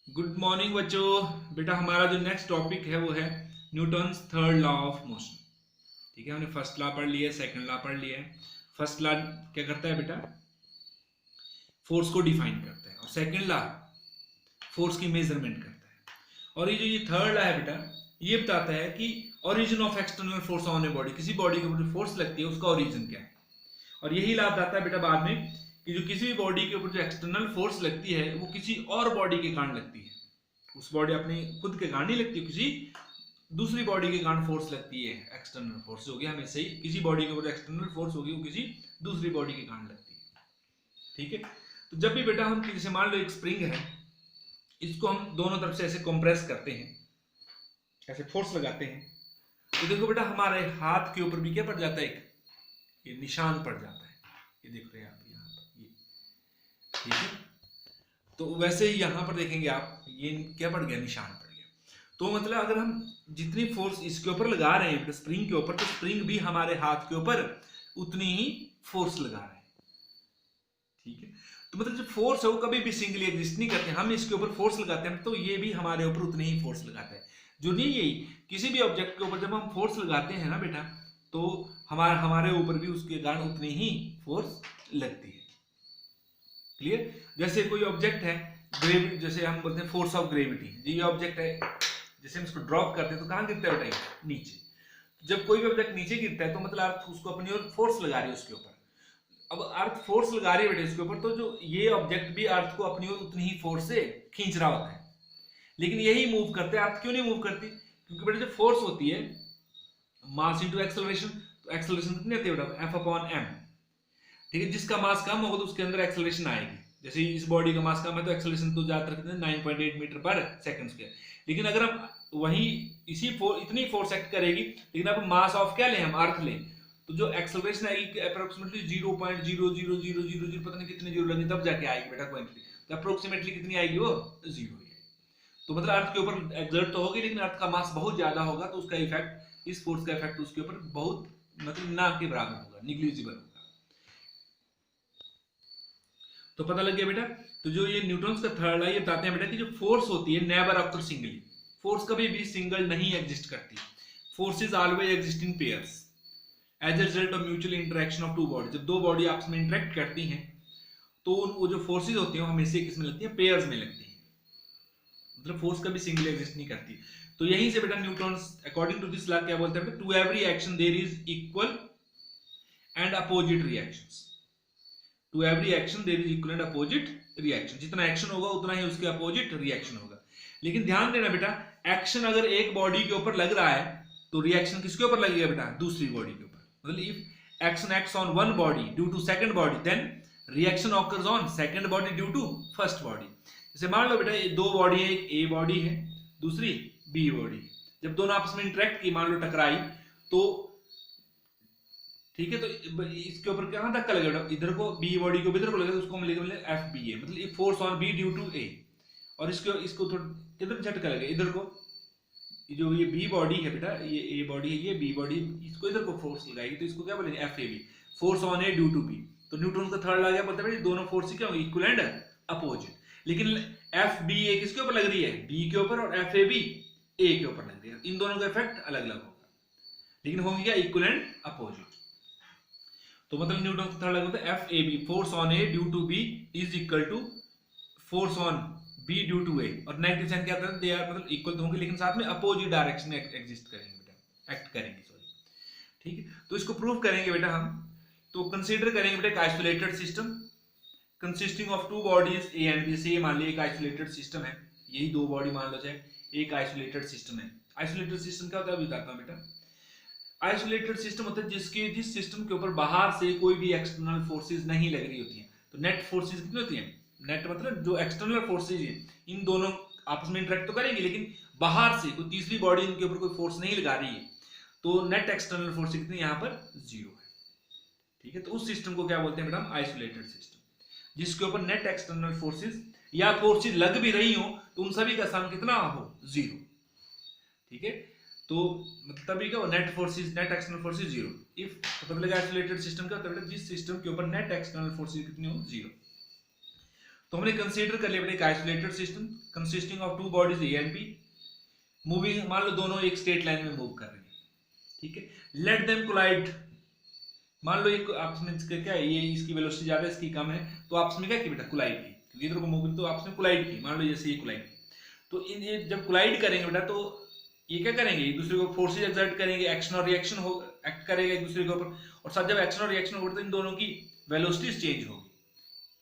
Good morning बच्चों। बेटा हमारा जो नेक्स्ट टॉपिक है वो है Newton's third law of motion. ठीक है, हमने फर्स्ट लॉ पढ़ लिया है, सेकंड लॉ पढ़ लिया है। फर्स्ट लॉ क्या करता है बेटा? फोर्स को डिफाइन करता है, और सेकंड लॉ फोर्स की मेजरमेंट करता है। और ये थर्ड लॉ है बेटा, ये बताता है कि origin of external force on a body, किसी बॉडी के ऊपर जो फोर्स लगती है उसका ओरिजिन क्या है। और यही लाभ बताता है बेटा बाद में कि जो किसी भी बॉडी के ऊपर जो एक्सटर्नल फोर्स लगती है वो किसी और बॉडी के कारण लगती है। उस बॉडी अपनी खुद के कारण नहीं लगती, किसी दूसरी बॉडी के कारण फोर्स लगती है। एक्सटर्नल फोर्स होगी हमेशा ही, किसी बॉडी के ऊपर एक्सटर्नल फोर्स होगी वो किसी दूसरी बॉडी के कारण लगती है। ठीक है, तो जब भी बेटा हम जैसे मान लो एक स्प्रिंग है, इसको हम दोनों तरफ से ऐसे कंप्रेस करते हैं, ऐसे फोर्स लगाते हैं, तो देखो बेटा हमारे हाथ के ऊपर भी क्या पड़ जाता है, एक ये निशान पड़ जाता है। ये देख रहे हैं आप यहाँ पर, ये ठीक है। तो वैसे ही यहाँ पर देखेंगे आप, ये क्या पड़ गया, निशान पड़ गया। तो मतलब अगर हम जितनी फोर्स इसके ऊपर लगा रहे हैं स्प्रिंग के ऊपर, तो स्प्रिंग भी हमारे हाथ के ऊपर उतनी ही फोर्स लगा रहे हैं। ठीक है, तो मतलब जो फोर्स है वो कभी भी सिंगली एग्जिस्ट नहीं करते। हम इसके ऊपर फोर्स लगाते हैं तो ये भी हमारे ऊपर उतनी ही फोर्स लगाता है। जो नहीं, यही किसी भी ऑब्जेक्ट के ऊपर जब हम फोर्स लगाते हैं ना बेटा, तो हमारे ऊपर भी उसके कारण उतनी ही फोर्स लगती है। क्लियर? जैसे कोई ऑब्जेक्ट है, ग्रेविटी, जैसे हम बोलते हैं फोर्स ऑफ ग्रेविटी, ये ऑब्जेक्ट है, जैसे हम इसको ड्रॉप करते हैं तो कहाँ गिरता है बेटा? नीचे। जब कोई भी ऑब्जेक्ट नीचे गिरता है तो मतलब अर्थ उसको अपनी ओर फोर्स लगा रही है उसके ऊपर। अब अर्थ फोर्स लगा रही है बेटा इसके ऊपर, तो जो ये ऑब्जेक्ट भी अर्थ को अपनी ओर उतनी ही फोर्स से खींच रहा होता है। लेकिन यही मूव करते हैं, अर्थ क्यों नहीं मूव करती? क्योंकि बेटा जो फोर्स होती है मास इंटू एक्सेलरेशन, तो एक्सेलरेशन कितनी आती है बेटा? F upon M. ठीक है, जिसका मास कम होगा तो उसके अंदर एक्सेलरेशन आएगी। जैसे इस बॉडी का मास कम है तो एक्सेलरेशन तो ज्यादातर कितने, 9.8 मीटर पर सेकंड स्क्वायर। लेकिन अगर हम वही इतनी फोर्स एक्ट करेगी, लेकिन अब मास ऑफ क्या लें, हम अर्थ लें, तो जो एक्सेलरेशन आएगी अप्रोक्सीमेटली 0.00000 पता नहीं कितने जीरो लगे तब जाके आएगी बेटा क्वांटिटी। तो अप्रोक्सीमेटली कितनी आएगी? वो जीरो ही आएगी। तो मतलब अर्थ के ऊपर एक्सर्ट तो होगी, लेकिन अर्थ का मास बहुत ज्यादा होगा तो उसका इफेक्ट, इस फोर्स का इफेक्ट उसके ऊपर बहुत मतलब ना के बराबर होगा, निग्लिजिबल होगा। तो पता लग गया बेटा। तो जो ये न्यूटन्स का थर्ड है, ये बताते हैं बेटा कि जो फोर्स होती है नेवर ऑक्टर सिंगली, फोर्स कभी भी सिंगल नहीं एग्जिस्ट करती। Forces always exist in pairs as a result of mutual interaction of two body. जब दो बॉडी आपस में इंटरेक्ट करती हैं तो वो जो फोर्सेस होती हैं वो हमेशा किस में लगती हैं? पेयर्स में लगती हैं। मतलब फोर्स कभी सिंगल एग्जिस्ट नहीं करती। तो यहीं से बेटा Newton's according to this law क्या बोलते हैं? To every action there is equal and opposite reactions. To every action there is equal and opposite reaction. जितना एक्शन होगा उतना ही उसके अपोजिट रिएक्शन होगा। लेकिन ध्यान देना बेटा, एक्शन अगर एक बॉडी के ऊपर लग रहा है तो रिएक्शन किसके ऊपर लगेगा बेटा? दूसरी बॉडी के ऊपर। मतलब if action acts on one body due to second body, then reaction occurs on second body due to first body. जैसे मान लो बेटा ये दो बॉडी है, एक ए बॉडी है, दूसरी बी बॉडी। जब दोनों आपस में इंटरेक्ट की, मान लो टकराई, तो ठीक है, तो इसके ऊपर कहां धक्का लगेगा? इधर को बी बॉडी को इधर को लगेगा, उसको मिलेगा मतलब एफ बी ए, मतलब force on B due to A. और इसको थोड़ा किधर झटका लगेगा? इधर को। जो ये बी बॉडी है बेटा, ये ए बॉडी है, ये बी बॉडी, इसको इधर को फोर्स लगाएगी तो इसको क्या बोलेंगे? F A B, force on A due to B. तो न्यूटन का थर्ड लॉ क्या बोलता है? दोनों फोर्स क्या होंगे? Equal and opposite. लेकिन एफ बी ए किसके ऊपर लग रही है? बी के ऊपर, और एफ ए बी ए के ऊपर लग रही है। इन दोनों का इफेक्ट अलग अलग होगा, लेकिन होंगे क्या? Equal and opposite. तो मतलब न्यूटन का थर्ड लॉ होता है F A B, force on A due to B is equal to force on B due to A. और नेगेटिव साइन क्या आता है? दे आर मतलब इक्वल तो होंगे, लेकिन साथ में अपोजिट डायरेक्शन में एग्जिस्ट करेंगे बेटा, एक्ट करेंगे, सॉरी। ठीक है, तो इसको प्रूव करेंगे बेटा हम। तो कंसीडर करेंगे बेटा एक isolated system consisting of two bodies A and B. से मान लिया एक आइसोलेटेड सिस्टम है, यही दो बॉडी मान लो चाहे, एक आइसोलेटेड सिस्टम है। आइसोलेटेड सिस्टम क्या होता है बताता हूं बेटा। आइसोलेटेड सिस्टम होता है जिस सिस्टम के ऊपर बाहर से कोई भी एक्सटर्नल फोर्सेज नहीं लग रही होती हैं। तो नेट फोर्सेज कितनी होती हैं? नेट मतलब जो एक्सटर्नल फोर्सेज है, इन दोनों आपस में इंटरेक्ट तो करेंगे, लेकिन बाहर से कोई तीसरी बॉडी इनके ऊपर कोई फोर्स नहीं लगा रही है, तो नेट एक्सटर्नल फोर्स कितनी यहाँ पर? जीरो है। ठीक है, तो उस सिस्टम को क्या बोलते हैं बेटा? आइसोलेटेड सिस्टम, जिसके ऊपर नेट एक्सटर्नल फोर्सेज या फोर्सेज लग भी रही हो तो उन सभी का सम कितना हो? जीरो। ठीक है, तो तभी क्या? Net forces, net external forces zero. If तो मतलब आइसोलेटेड सिस्टम क्या होता है? जिस सिस्टम के ऊपर नेट एक्सटर्नल फोर्सेज कितनी हो? जीरो। तो हमने कंसीडर कर लिया बेटा एक isolated system consisting of two bodies A and B, moving, मान लो दोनों एक स्ट्रेट लाइन में मूव कर रही है, ठीक है। लेट देम कोलाइड, मान लो एक आपस में क्या है, ये इसकी वेलोसिटी ज्यादा है इसकी कम है, तो आपस में क्या की बेटा कोलाइड की, क्योंकि इधर को मूव तो आपस में कोलाइड की, मान लो जैसे ये कोलाइड की, तो इन ये जब कोलाइड करेंगे बेटा तो ये क्या करेंगे, एक दूसरे को फोर्सेज एक्सर्ट करेंगे, एक्शन और रिएक्शन हो एक्ट करेगा एक दूसरे के ऊपर, और साथ जब एक्शन और रिएक्शन होगा तो इन दोनों की वेलोसिटीज चेंज होगी,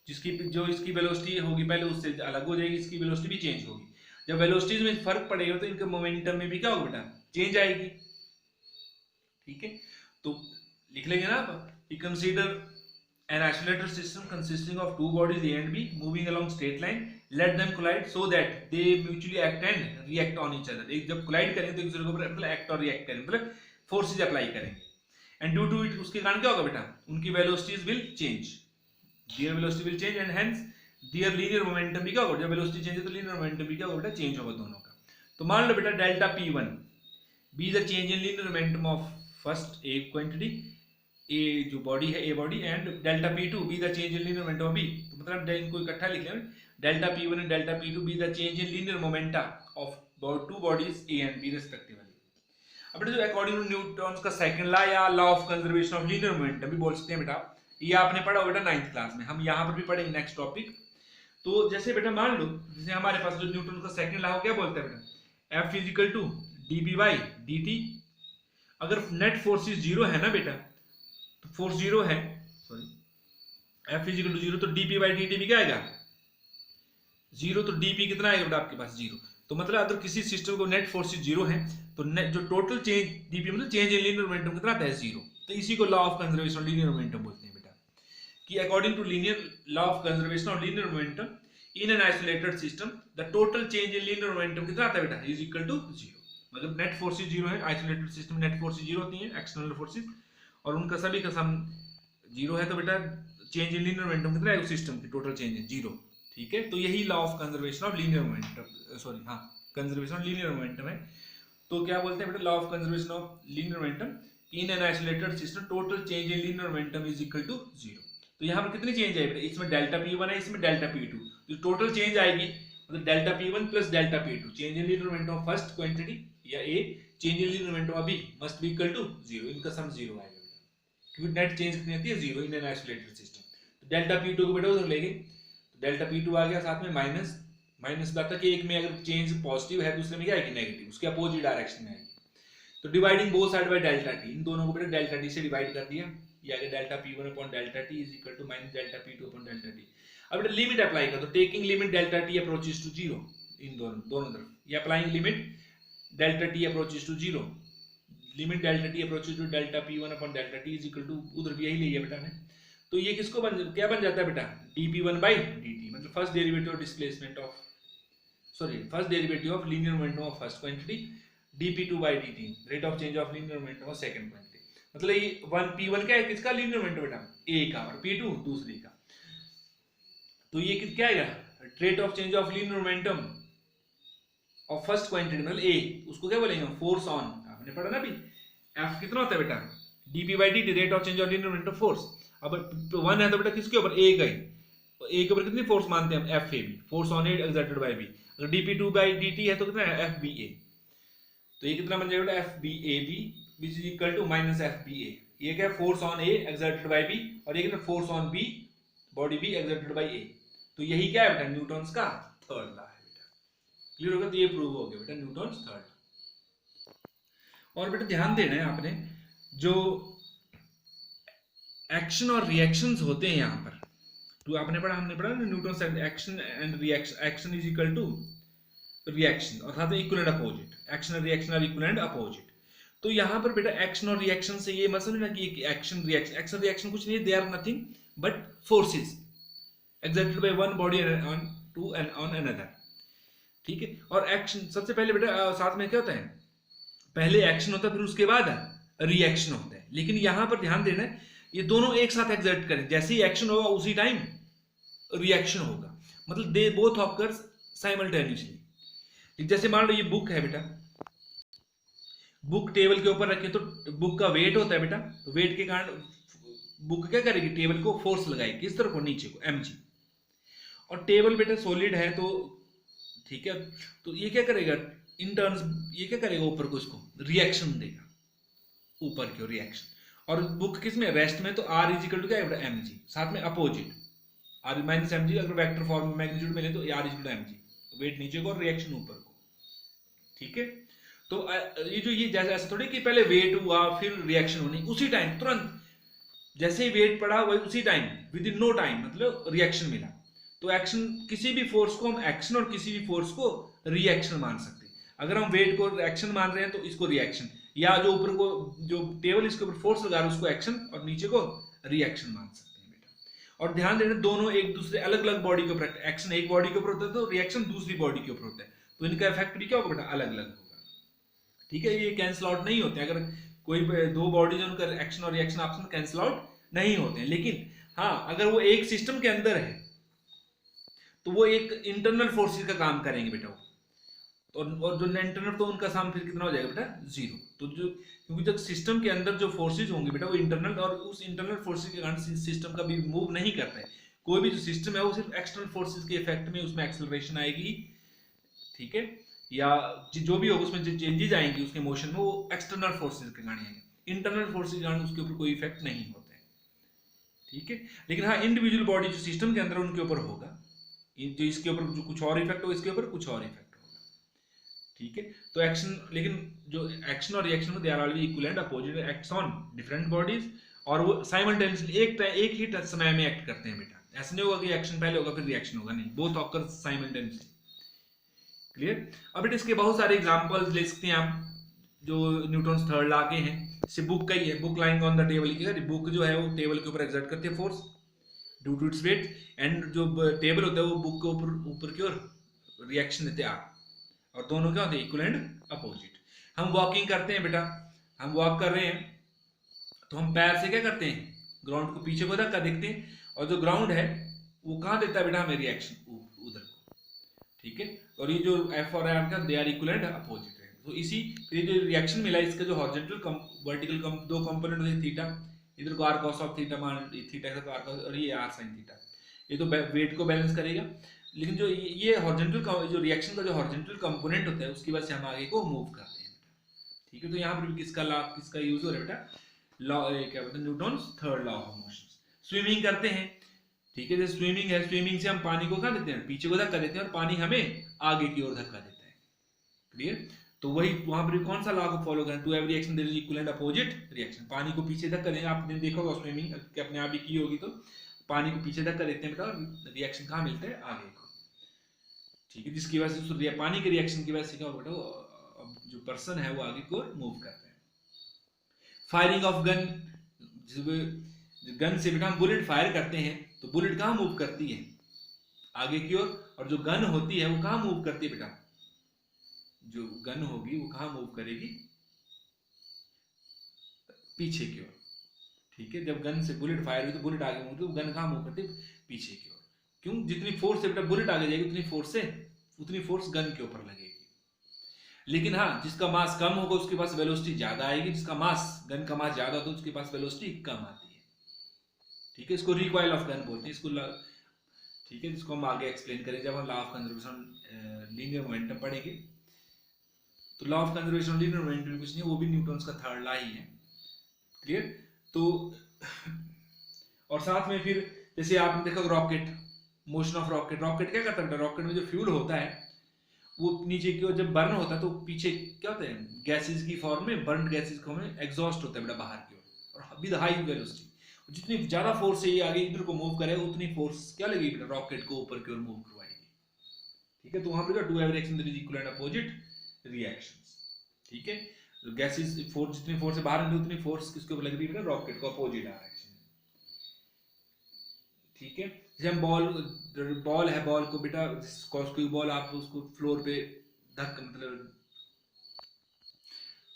जिसकी जो इसकी वेलोसिटी होगी पहले उससे अलग हो जाएगी, इसकी वेलोसिटी भी चेंज होगी। जब वेलोसिटीज में फर्क पड़ेगा तो इनके मोमेंटम में भी क्या होगा बेटा, चेंज आएगी, ठीक है। तो लिख लेंगे ना आप, consider an isolated system consisting of two bodies A and B moving along straight line, let them collide so that they mutually act and react on each other। एक जब collide करेंगे तो एक दूसरे के ऊपर मतलब act और react करेंगे, मतलब forces apply करेंगे, and due to it उसके कारण क्या होगा बेटा, उनकी velocities will change, their velocity will change and hence their linear momentum भी क्या होगा, जब velocity change है तो linear momentum भी क्या होगा बेटा, change होगा दोनों का। तो मान लो बेटा delta P1 be the change in linear momentum of first A quantity, A जो बॉडी है A body, and delta P2 be the change in linear momentum of B, तो मतलब इनको इकट्ठा लिख लें, delta P1 and delta P2 be the change in linear momenta of two bodies A and B respectively. अब जो according to Newton का second law या law of conservation of linear momentum भी बोल सकते हैं बेटा, ये आपने पढ़ा होगा बेटा 9th क्लास में, हम यहाँ पर भी पढ़ेंगे नेक्स्ट टॉपिक। तो जैसे बेटा मान लो जैसे हमारे पास जो न्यूटन का सेकंड लॉ क्या बोलता है बेटा, F is equal to dp by dt, अगर नेट फोर्सेस जीरो है ना बेटा, तो फोर्स जीरो है, sorry F is equal to zero, तो dp बाई dt भी क्या आएगा जीरो, तो dp कितना आएगा बेटा आपके पास जीरो। तो मतलब अगर किसी सिस्टम को नेट फोर्सेस जीरो है तो जो टोटल चेंज dp मतलब चेंज इन लीनियर मोमेंटम कितना आता है जीरो, तो इसी को law of conservation of linear momentum बोलते हैं बेटा, कि according to linear law of conservation of linear momentum in an isolated system the total change in linear momentum कितना आता है बेटा, इज इक्वल टू जीरो। मतलब नेट फोर्सेस जीरो है, isolated system net forces zero होती है external forces, और उनका सभी का सम जीरो है, तो बेटा चेंज इन लीनियर मोमेंटम कितना है उस सिस्टम की, टोटल चेंज है जीरो, ठीक है। तो यही law of conservation of linear momentum, sorry हाँ कंजर्वेशन ऑफ लीनियर मोमेंटम है। तो क्या बोलते हैं बेटा, law of conservation of linear momentum in an isolated system total change in linear momentum is equal to zero. तो यहाँ पर कितनी चेंज है बेटा, इसमें डेल्टा P1 है, इसमें डेल्टा P2, जो टोटल चेंज आएगी मतलब delta P1 plus delta P2, change in linear momentum of first quantity या A, change in linear momentum of B must be equal to zero, इनका सम जीरो आएगा क्योंकि net change कितनी आती है zero in an isolated system. तो delta P2 को बेटा उधर लेंगे, तो डेल्टा P2 आ गया, साथ में माइनस माइनस बात है कि एक में अगर चेंज पॉजिटिव है दूसरे में क्या आएगी नेगेटिव, उसके अपोजिट डायरेक्शन में आएगी। तो dividing both side by delta T, इन दोनों को बेटा डेल्टा टी से डिवाइड कर दिया, ये आ गया delta P1 upon delta T is equal to minus delta P2 upon delta T. अब बेटा लिमिट अप्लाई कर दो, taking limit delta T approaches to zero, इन दोनों तरफ, ये applying limit delta T approaches to zero, limit delta T approaches to delta P1 upon delta T is equal to, उधर भी यही लिया बेटा ने। तो ये किसको क्या बन जाता है बेटा, dp1 बाई dt, मतलब first derivative of displacement of, sorry first derivative of linear momentum of first quantity, dp2 by dt, rate of change of linear momentum of second quantity. मतलब ये P1 क्या है, किसका लीनियर मोमेंटम बेटा, A का, और P2 दूसरी का। तो ये क्या आएगा, rate of change of linear momentum of first quantity मतलब A, उसको क्या बोलेंगे फोर्स ऑन, आपने पढ़ा ना अभी, F कितना होता है बेटा, dp by dt, rate of change of linear momentum force. अब 1 है तो बेटा किसके ऊपर, A का ही, तो A के ऊपर कितनी फोर्स मानते हैं हम, FAB, force on it exerted by B। अगर dp2 बाई dt है तो कितना है, FBA, तो ये कितना बन जाएगा बेटा, FBAB which is equal to minus FBA। ये क्या, force on A exerted by B, और ये कितना force on B, body B exerted by A। तो यही क्या है बेटा, न्यूटन्स का थर्ड लॉ है बेटा, क्लियर होगा। तो ये प्रूव हो गया बेटा न्यूटन्स थर्ड। और बेटा ध्यान देना है आपने, जो एक्शन और रिएक्शंस होते हैं यहाँ पर, तो आपने पढ़ा, हमने पढ़ा ना Newton's action and reaction, action is equal to reaction, और साथ में इक्वल एंड अपोजिट, एक्शन और reaction are equal and opposite. तो यहाँ पर बेटा एक्शन और रिएक्शन से ये मत समझना कि एक्शन रिएक्शन कुछ नहीं है, they are nothing but forces exerted by one body on to and on another, ठीक है। और एक्शन सबसे पहले बेटा साथ में क्या होता है, पहले एक्शन होता है फिर उसके बाद रिएक्शन होता है, लेकिन यहाँ पर ध्यान देना है ये दोनों एक साथ एक्सर्ट करें, जैसे ही एक्शन होगा उसी टाइम रिएक्शन होगा, मतलब दे बोथ ऑकर्स साइमल्टेनियसली। जैसे मान लो ये बुक है बेटा, बुक टेबल के ऊपर रखे तो बुक का वेट होता है बेटा, तो वेट के कारण बुक क्या करेगी, टेबल को फोर्स लगाएगी किस तरफ को, नीचे को, mg। और टेबल बेटा सॉलिड है तो ठीक है, तो ये क्या करेगा इन टर्म्स, ये क्या करेगा ऊपर को इसको रिएक्शन देगा, ऊपर की ओर रिएक्शन। और बुक किस में रेस्ट में, तो आर इज इक्वल टू क्या है एम जी, साथ में opposite R minus m g, अगर वेक्टर फॉर्म में मैग्नीट्यूड मिले तो R is equal to m g, weight नीचे को और रिएक्शन ऊपर को, ठीक है। तो ये जो ये जैसे ऐसा थोड़ी कि पहले वेट हुआ फिर रिएक्शन होनी, उसी टाइम तुरंत जैसे ही वेट पड़ा वही उसी time within no time मतलब रिएक्शन मिला। तो एक्शन, किसी भी फोर्स को हम एक्शन और किसी भी फोर्स को रिएक्शन मान सकते हैं। अगर हम वेट को एक्शन मान रहे हैं तो इसको रिएक्शन, या जो ऊपर को जो टेबल इसके ऊपर फोर्स लगा रहा है उसको एक्शन और नीचे को रिएक्शन मान सकते हैं बेटा। और ध्यान देना दोनों एक दूसरे अलग अलग बॉडी के ऊपर, एक्शन एक बॉडी के ऊपर होता है तो रिएक्शन दूसरी बॉडी के ऊपर होता है, तो इनका इफेक्ट भी क्या होगा बेटा अलग अलग होगा, ठीक है। ये कैंसिल आउट नहीं होते, अगर कोई दो बॉडीज उनका एक्शन और रिएक्शन आपस में कैंसिल आउट नहीं होते हैं, लेकिन हाँ अगर वो एक सिस्टम के अंदर है तो वो एक इंटरनल फोर्सेस का काम करेंगे बेटा वो, और जो इंटरनल तो उनका साम फिर कितना हो जाएगा बेटा जीरो। तो जो क्योंकि जब सिस्टम के अंदर जो फोर्सेज होंगे बेटा वो इंटरनल, और उस इंटरनल फोर्सेज के कारण सिस्टम कभी मूव नहीं करता है, कोई भी जो सिस्टम है वो सिर्फ एक्सटर्नल फोर्सेज के इफेक्ट में उसमें एक्सेलरेशन आएगी, ठीक है, या जो भी होगा उसमें जो चेंजेस आएंगी उसके मोशन में वो एक्सटर्नल फोर्सेज के कारण आएंगे, इंटरनल फोर्सेज के कारण उसके ऊपर कोई इफेक्ट नहीं होता है, ठीक है। लेकिन हाँ इंडिविजुअल बॉडी जो सिस्टम के अंदर उनके ऊपर होगा, जो इसके ऊपर जो कुछ और इफेक्ट होगा इसके ऊपर कुछ और इफेक्ट होगा, ठीक है। तो एक्शन, लेकिन जो एक्शन और रिएक्शन में they are always equal and opposite acts on different bodies, और वो साइमल्टेनियसली एक ही समय में एक्ट करते हैं बेटा, ऐसा नहीं होगा कि एक्शन पहले होगा फिर रिएक्शन होगा, नहीं, बोथ ऑकर साइमल्टेनियसली, क्लियर। अब बेटा इसके बहुत सारे एग्जांपल्स ले सकते हैं आप जो न्यूटन्स थर्ड लॉ के हैं, जैसे बुक का ही है, book lying on the table, book जो है वो टेबल के ऊपर एक्सर्ट करती है force due to its weight, and जो टेबल होता है वो बुक के ऊपर की ओर रिएक्शन देते हैं, और दोनों क्या होते हैं इक्वल एंड अपोजिट। हम वॉकिंग करते हैं बेटा, हम वॉक कर रहे हैं तो हम पैर से क्या करते हैं ग्राउंड को पीछे को धक्का देखते हैं, और जो ग्राउंड है वो कहाँ देता है बेटा हमें रिएक्शन उधर को, ठीक है। और ये जो एफ और एम का they are equal and opposite है, तो इसी फिर जो रिएक्शन मिला इसका जो हॉरिजॉन्टल वर्टिकल दो कंपोनेंट होते हैं थीटा, इधर को आर कॉस ऑफ थीटा मान थीटा का आर कॉस और ये आर साइन थीटा, ये तो वेट को बैलेंस करेगा। लेकिन जो ये हॉरिजॉन्टल जो रिएक्शन का जो हॉरिजॉन्टल कंपोनेंट होता है उसकी वजह से हम आगे को मूव करते हैं, ठीक है। तो यहाँ पर भी किसका यूज हो रहा है बेटा, लॉ क्या बोलते हैं Newton's third law of motion. Swimming करते हैं, ठीक है, जैसे स्विमिंग है, स्विमिंग से हम पानी को क्या देते हैं पीछे को धक्का देते हैं और पानी हमें आगे की ओर धक्का देता है, क्लियर। तो वही वहां पर कौन सा लॉ को फॉलो करें, to every reaction there is equal and opposite reaction, पानी को पीछे धक्का दें, आपने देखा होगा स्विमिंग अपने आप ही की होगी, तो पानी को पीछे धक्का देते हैं बेटा और रिएक्शन कहाँ मिलता है आगे को, ठीक है, जिसकी वजह से पानी के रिएक्शन की वजह से क्या होगा बेटा जो पर्सन है वो आगे को मूव करता है। फायरिंग ऑफ गन, गन से बेटा हम बुलेट फायर करते हैं तो बुलेट कहाँ मूव करती है आगे की ओर, और जो गन होती है वो कहाँ मूव करती है बेटा, जो गन होगी वो कहाँ मूव करेगी पीछे की ओर, ठीक है। जब गन से बुलेट फायर हुई तो बुलेट आगे मूव, तो गन कहाँ मूव करती है पीछे की ओर, क्यों, जितनी फोर्स से बेटा बुलेट आगे जाएगी उतनी फोर्स गन के ऊपर लगेगी। लेकिन हाँ जिसका मास कम होगा उसके पास वेलोसिटी ज्यादा आएगी, जिसका मास गन का मास ज्यादा होता है उसके पास वेलोसिटी कम आती है, ठीक है। इसको रिकॉइल ऑफ गन बोलते हैं इसको, ठीक है, जिसको हम आगे एक्सप्लेन करेंगे जब हम law of conservation linear momentum पढ़ेंगे। तो law of conservation linear momentum कुछ नहीं, वो भी न्यूटन्स का थर्ड लॉ ही है, क्लियर। तो और साथ में फिर जैसे आपने देखा rocket, motion of rocket, rocket क्या करता है, रॉकेट में जो फ्यूल होता है वो नीचे की ओर जब बर्न होता है तो पीछे क्या होता है गैसेस की फॉर्म में, बर्न गैसेस की फॉर्म में एग्जॉस्ट होता है बेटा बाहर की ओर और विद हाई वेलोसिटी, जितनी ज्यादा फोर्स से ये आगे इधर को मूव करे उतनी फोर्स क्या लगेगी बेटा रॉकेट को ऊपर की ओर मूव करवाएगी, ठीक है। तो वहां पर to every reaction there is equal and opposite reactions, ठीक है। गैसेस फोर्स जितनी फोर्स से बाहर निकली उतनी फोर्स किसके ऊपर लग रही है बेटा रॉकेट को अपोजिट डायरेक्शन, ठीक है। जैसे हम बॉल है, बॉल को बेटा कोई बॉल आप उसको फ्लोर पे मतलब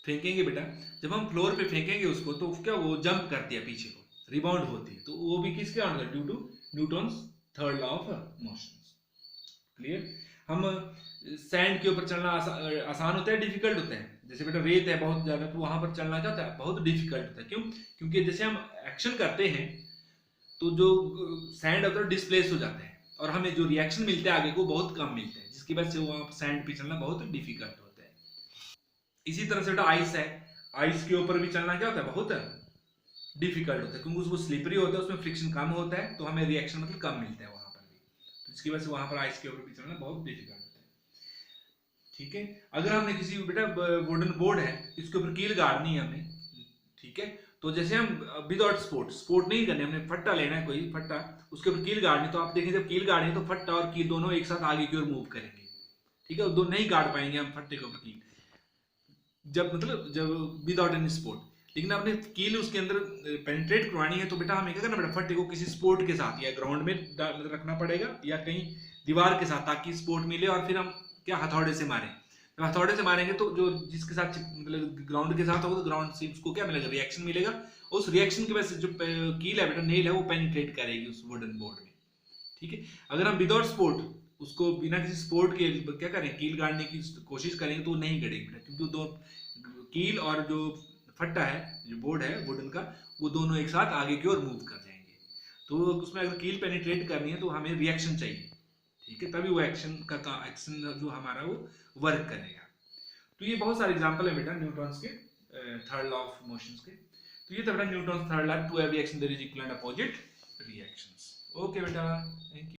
फेंकेंगे बेटा, जब हम फ्लोर पे फेंकेंगे उसको तो क्या वो जंप करती है पीछे को, रिबाउंड होती है, तो वो भी किसके under, due to Newton's third law of motion, clear. हम सैंड के ऊपर चलना आसान होता है डिफिकल्ट होता है, जैसे बेटा रेत है बहुत ज्यादा तो वहां पर चलना क्या होता है बहुत डिफिकल्ट होता है, क्यों, क्योंकि जैसे हम एक्शन करते हैं तो जो सैंड होता है डिस्प्लेस हो जाता है, और हमें जो रिएक्शन मिलते हैं आगे को बहुत कम मिलते हैं, जिसकी वजह से वहाँ सैंड पे चलना बहुत डिफिकल्ट होता है। इसी तरह से बेटा आइस है, आइस के ऊपर भी चलना क्या होता है, बहुत डिफिकल्ट होता है, क्योंकि उसको स्लिपरी होता है, उसमें फ्रिक्शन कम होता है, तो हमें रिएक्शन मतलब कम मिलता है वहां पर भी, तो जिसकी वजह से वहां पर आइस के ऊपर भी चलना बहुत डिफिकल्ट होता है। ठीक है, अगर हमने किसी बेटा वुडन बोर्ड है, इसके ऊपर कील गाड़नी है हमें, ठीक है, तो जैसे हम विदाउट स्पोर्ट नहीं करने, हमने फट्टा लेना है, कोई फट्टा, उसके ऊपर कील गाड़नी, तो आप देखें जब कील गाड़नी तो फट्टा और कील दोनों एक साथ आगे की ओर मूव करेंगे, ठीक है, दो नहीं गाड़ पाएंगे हम फट्टे के ऊपर कील, जब विदाउट एनी स्पोर्ट। लेकिन आपने कील उसके अंदर पेनिट्रेट करवानी है, तो बेटा हमें क्या करना पड़ेगा, फट्टे को किसी स्पोर्ट के साथ या ग्राउंड में रखना पड़ेगा या कहीं दीवार के साथ, ताकि स्पोर्ट मिले, और फिर हम क्या हथौड़े से मारें, जब हथौड़े से मारेंगे तो जो जिसके साथ मतलब ग्राउंड के साथ होगा, तो ग्राउंड से उसको क्या मिलेगा, रिएक्शन मिलेगा, उस रिएक्शन की वजह से जो कील है बेटा, नेल है, वो पेनिट्रेट करेगी उस वुडन बोर्ड में। ठीक है, अगर हम विदाउट स्पोर्ट उसको बिना किसी स्पोर्ट के क्या करें, कील गाड़ने की कोशिश करेंगे, तो नहीं गड़ेगी बेटा, क्योंकि दो कील और जो फट्टा है, जो बोर्ड है वुडन का, वो दोनों एक साथ आगे की ओर मूव कर जाएंगे, तो उसमें अगर कील पेनिट्रेट करनी है तो हमें रिएक्शन चाहिए, ठीक है, तभी वो एक्शन जो हमारा वो वर्क करेगा। तो ये बहुत सारे एग्जांपल है बेटा न्यूटन्स के थर्ड लॉ ऑफ मोशंस के। तो ये था बेटा Newton's third law, to every action there is equal and opposite reactions. Okay बेटा, थैंक यू।